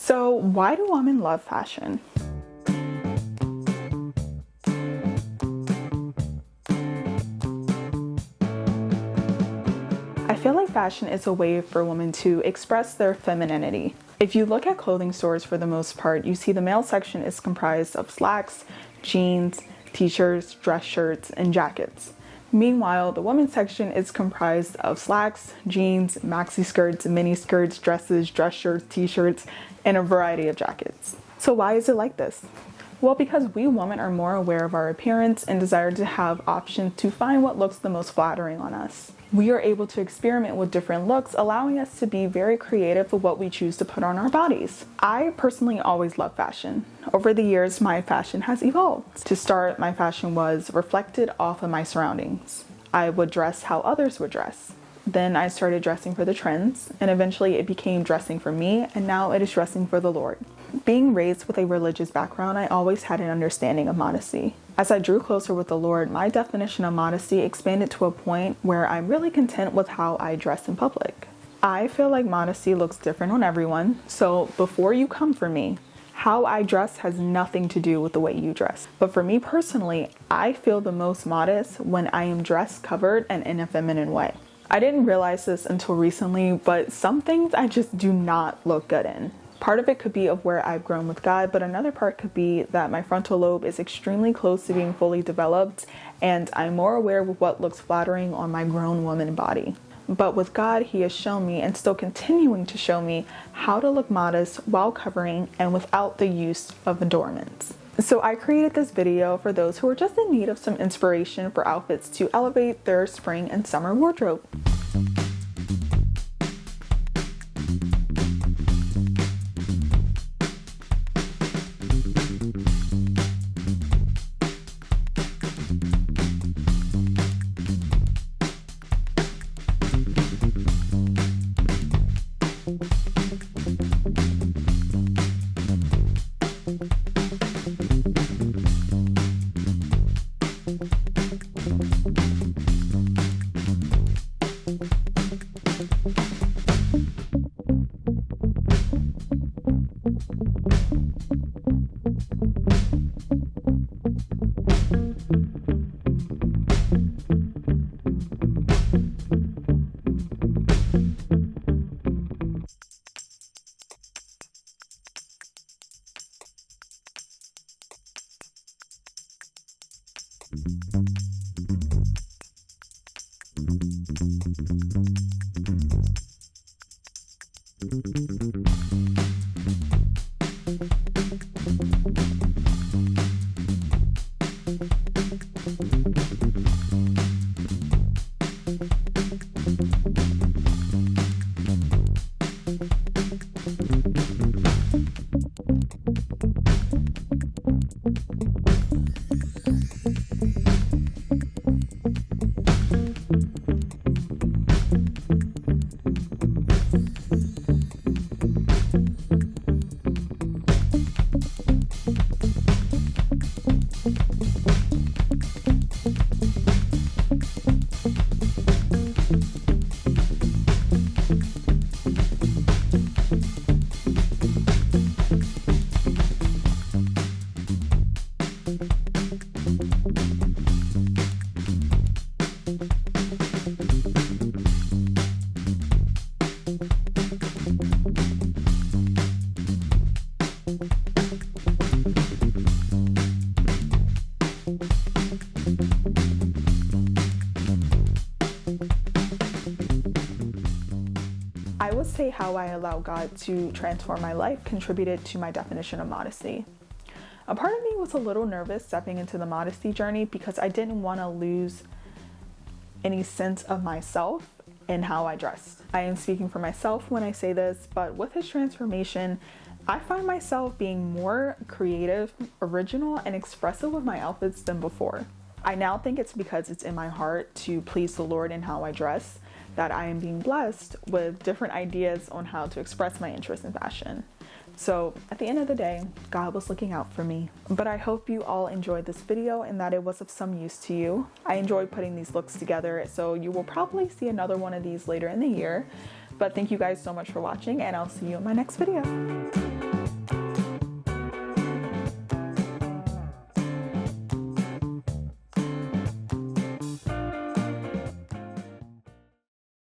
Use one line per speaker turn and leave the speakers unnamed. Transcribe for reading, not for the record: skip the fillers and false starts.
So why do women love fashion? I feel like fashion is a way for women to express their femininity. If you look at clothing stores for the most part, you see the male section is comprised of slacks, jeans, t-shirts, dress shirts, and jackets. Meanwhile, the women's section is comprised of slacks, jeans, maxi skirts, mini skirts, dresses, dress shirts, t-shirts, and a variety of jackets. So why is it like this? Well, because we women are more aware of our appearance and desire to have options to find what looks the most flattering on us. We are able to experiment with different looks, allowing us to be very creative with what we choose to put on our bodies. I personally always love fashion. Over the years, my fashion has evolved. To start, my fashion was reflected off of my surroundings. I would dress how others would dress. Then I started dressing for the trends, and eventually it became dressing for me, and now it is dressing for the Lord. Being raised with a religious background, I always had an understanding of modesty. As I drew closer with the Lord, my definition of modesty expanded to a point where I'm really content with how I dress in public. I feel like modesty looks different on everyone, so before you come for me, how I dress has nothing to do with the way you dress. But for me personally, I feel the most modest when I am dressed covered and in a feminine way. I didn't realize this until recently, but some things I just do not look good in. Part of it could be of where I've grown with God, but another part could be that my frontal lobe is extremely close to being fully developed, and I'm more aware of what looks flattering on my grown woman body. But with God, He has shown me, and still continuing to show me, how to look modest while covering and without the use of adornments. So I created this video for those who are just in need of some inspiration for outfits to elevate their spring and summer wardrobe. I would say how I allow God to transform my life contributed to my definition of modesty. A part of me was a little nervous stepping into the modesty journey because I didn't want to lose any sense of myself in how I dressed. I am speaking for myself when I say this, but with His transformation, I find myself being more creative, original, and expressive with my outfits than before. I now think it's because it's in my heart to please the Lord in how I dress that I am being blessed with different ideas on how to express my interest in fashion. So at the end of the day, God was looking out for me. But I hope you all enjoyed this video and that it was of some use to you. I enjoyed putting these looks together, so you will probably see another one of these later in the year. But thank you guys so much for watching, and I'll see you in my next video.